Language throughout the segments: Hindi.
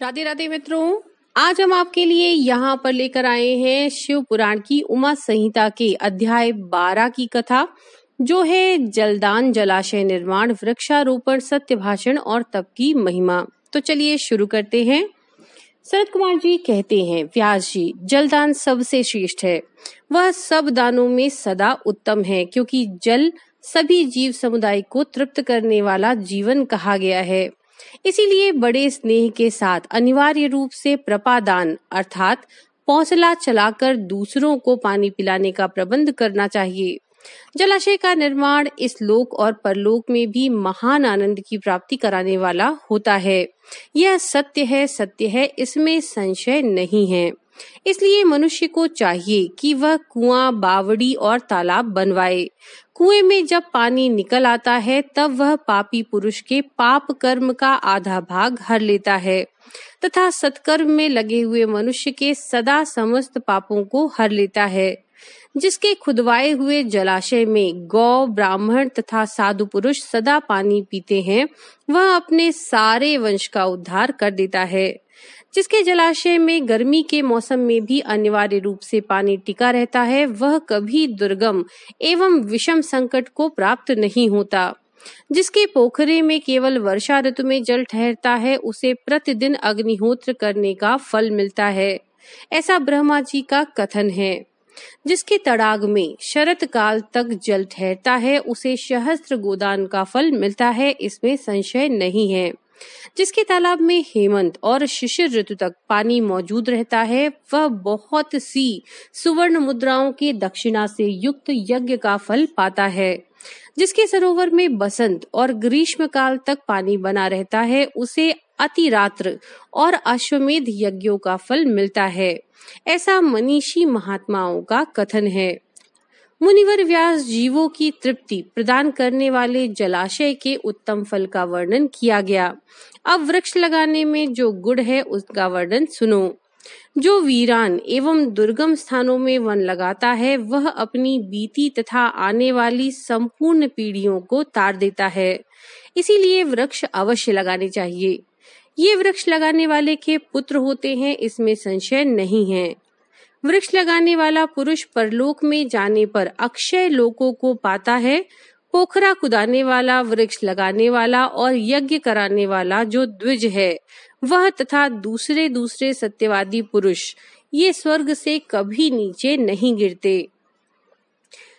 राधे राधे मित्रों, आज हम आपके लिए यहाँ पर लेकर आए हैं शिव पुराण की उमा संहिता के अध्याय 12 की कथा, जो है जलदान, जलाशय निर्माण, वृक्षारोपण, सत्य भाषण और तप की महिमा। तो चलिए शुरू करते हैं। शरद कुमार जी कहते हैं, व्यास जी, जलदान सबसे श्रेष्ठ है। वह सब दानों में सदा उत्तम है, क्योंकि जल सभी जीव समुदाय को तृप्त करने वाला जीवन कहा गया है। इसीलिए बड़े स्नेह के साथ अनिवार्य रूप से प्रपादान अर्थात पौंसला चलाकर दूसरों को पानी पिलाने का प्रबंध करना चाहिए। जलाशय का निर्माण इस लोक और परलोक में भी महान आनंद की प्राप्ति कराने वाला होता है। यह सत्य है, इसमें संशय नहीं है। इसलिए मनुष्य को चाहिए कि वह कुआं, बावड़ी और तालाब बनवाए। कुएं में जब पानी निकल आता है, तब वह पापी पुरुष के पाप कर्म का आधा भाग हर लेता है तथा सत्कर्म में लगे हुए मनुष्य के सदा समस्त पापों को हर लेता है। जिसके खुदवाए हुए जलाशय में गौ, ब्राह्मण तथा साधु पुरुष सदा पानी पीते हैं, वह अपने सारे वंश का उद्धार कर देता है। जिसके जलाशय में गर्मी के मौसम में भी अनिवार्य रूप से पानी टिका रहता है, वह कभी दुर्गम एवं विषम संकट को प्राप्त नहीं होता। जिसके पोखरे में केवल वर्षा ऋतु में जल ठहरता है, उसे प्रतिदिन अग्निहोत्र करने का फल मिलता है, ऐसा ब्रह्मा जी का कथन है। जिसके तड़ाग में शरत काल तक जल ठहरता है, उसे सहस्त्र गोदान का फल मिलता है, इसमें संशय नहीं है। जिसके तालाब में हेमंत और शिशिर ऋतु तक पानी मौजूद रहता है, वह बहुत सी सुवर्ण मुद्राओं के दक्षिणा से युक्त यज्ञ का फल पाता है। जिसके सरोवर में बसंत और ग्रीष्म काल तक पानी बना रहता है, उसे अतिरात्र और अश्वमेध यज्ञों का फल मिलता है, ऐसा मनीषी महात्माओं का कथन है। मुनिवर व्यास जीवों की तृप्ति प्रदान करने वाले जलाशय के उत्तम फल का वर्णन किया गया। अब वृक्ष लगाने में जो गुण है, उसका वर्णन सुनो। जो वीरान एवं दुर्गम स्थानों में वन लगाता है, वह अपनी बीती तथा आने वाली संपूर्ण पीढ़ियों को तार देता है। इसीलिए वृक्ष अवश्य लगाने चाहिए। ये वृक्ष लगाने वाले के पुत्र होते हैं, इसमें संशय नहीं है। वृक्ष लगाने वाला पुरुष परलोक में जाने पर अक्षय लोकों को पाता है। पोखरा कुदाने वाला, वृक्ष लगाने वाला और यज्ञ कराने वाला जो द्विज है, वह तथा दूसरे सत्यवादी पुरुष ये स्वर्ग से कभी नीचे नहीं गिरते।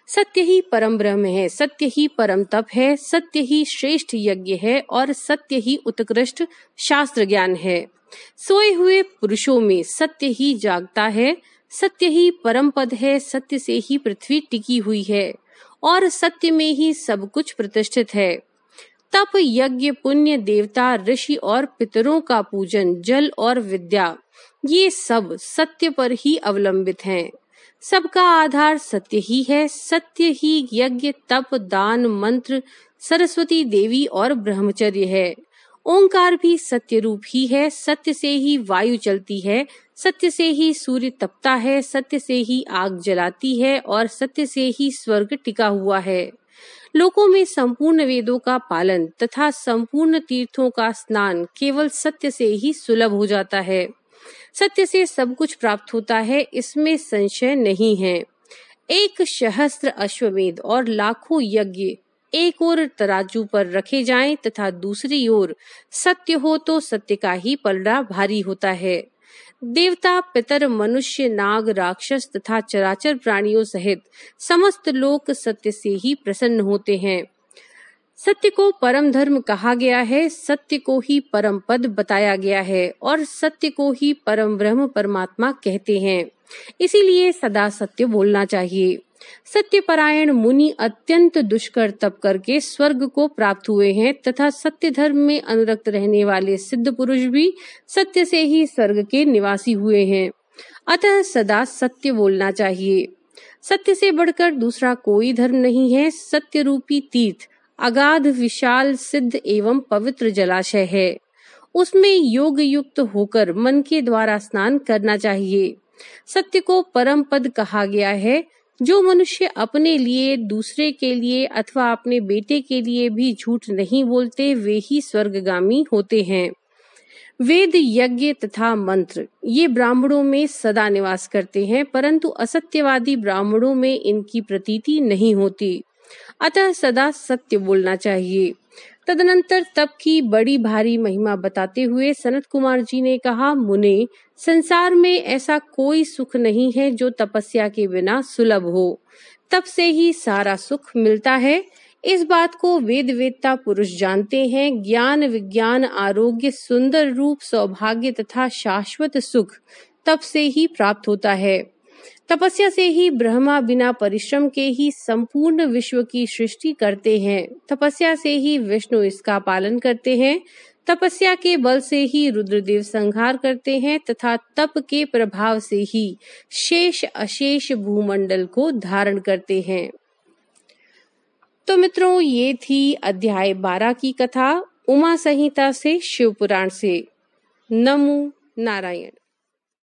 सत्य ही परम ब्रह्म है, सत्य ही परम तप है, सत्य ही श्रेष्ठ यज्ञ है और सत्य ही उत्कृष्ट शास्त्र ज्ञान है। सोए हुए पुरुषों में सत्य ही जागता है, सत्य ही परम पद है, सत्य से ही पृथ्वी टिकी हुई है और सत्य में ही सब कुछ प्रतिष्ठित है। तप, यज्ञ, पुण्य, देवता, ऋषि और पितरों का पूजन, जल और विद्या, ये सब सत्य पर ही अवलंबित हैं। सबका आधार सत्य ही है। सत्य ही यज्ञ, तप, दान, मंत्र, सरस्वती देवी और ब्रह्मचर्य है। ओंकार भी सत्य रूप ही है। सत्य से ही वायु चलती है, सत्य से ही सूर्य तपता है, सत्य से ही आग जलाती है और सत्य से ही स्वर्ग टिका हुआ है। लोकों में संपूर्ण वेदों का पालन तथा संपूर्ण तीर्थों का स्नान केवल सत्य से ही सुलभ हो जाता है। सत्य से सब कुछ प्राप्त होता है, इसमें संशय नहीं है। एक सहस्त्र अश्वमेध और लाखों यज्ञ एक ओर तराजू पर रखे जाएं तथा दूसरी ओर सत्य हो, तो सत्य का ही पलड़ा भारी होता है। देवता, पितर, मनुष्य, नाग, राक्षस तथा चराचर प्राणियों सहित समस्त लोक सत्य से ही प्रसन्न होते हैं। सत्य को परम धर्म कहा गया है, सत्य को ही परम पद बताया गया है और सत्य को ही परम ब्रह्म परमात्मा कहते हैं। इसीलिए सदा सत्य बोलना चाहिए। सत्यपरायण मुनि अत्यंत दुष्कर तप करके स्वर्ग को प्राप्त हुए हैं तथा सत्य धर्म में अनुरक्त रहने वाले सिद्ध पुरुष भी सत्य से ही स्वर्ग के निवासी हुए हैं। अतः सदा सत्य बोलना चाहिए। सत्य से बढ़कर दूसरा कोई धर्म नहीं है। सत्य रूपी तीर्थ अगाध, विशाल, सिद्ध एवं पवित्र जलाशय है। उसमें योग युक्त होकर मन के द्वारा स्नान करना चाहिए। सत्य को परम पद कहा गया है। जो मनुष्य अपने लिए, दूसरे के लिए अथवा अपने बेटे के लिए भी झूठ नहीं बोलते, वे ही स्वर्गगामी होते हैं। वेद, यज्ञ तथा मंत्र ये ब्राह्मणों में सदा निवास करते हैं, परंतु असत्यवादी ब्राह्मणों में इनकी प्रतीति नहीं होती। अतः सदा सत्य बोलना चाहिए। तदनंतर तप की बड़ी भारी महिमा बताते हुए सनत कुमार जी ने कहा, मुने, संसार में ऐसा कोई सुख नहीं है जो तपस्या के बिना सुलभ हो। तप से ही सारा सुख मिलता है। इस बात को वेद वेत्ता पुरुष जानते हैं। ज्ञान, विज्ञान, आरोग्य, सुंदर रूप, सौभाग्य तथा शाश्वत सुख तप से ही प्राप्त होता है। तपस्या से ही ब्रह्मा बिना परिश्रम के ही संपूर्ण विश्व की सृष्टि करते हैं। तपस्या से ही विष्णु इसका पालन करते हैं। तपस्या के बल से ही रुद्रदेव संहार करते हैं तथा तप के प्रभाव से ही शेष अशेष भूमंडल को धारण करते हैं। तो मित्रों, ये थी अध्याय 12 की कथा उमा संहिता से, शिव पुराण से। नमो नारायण।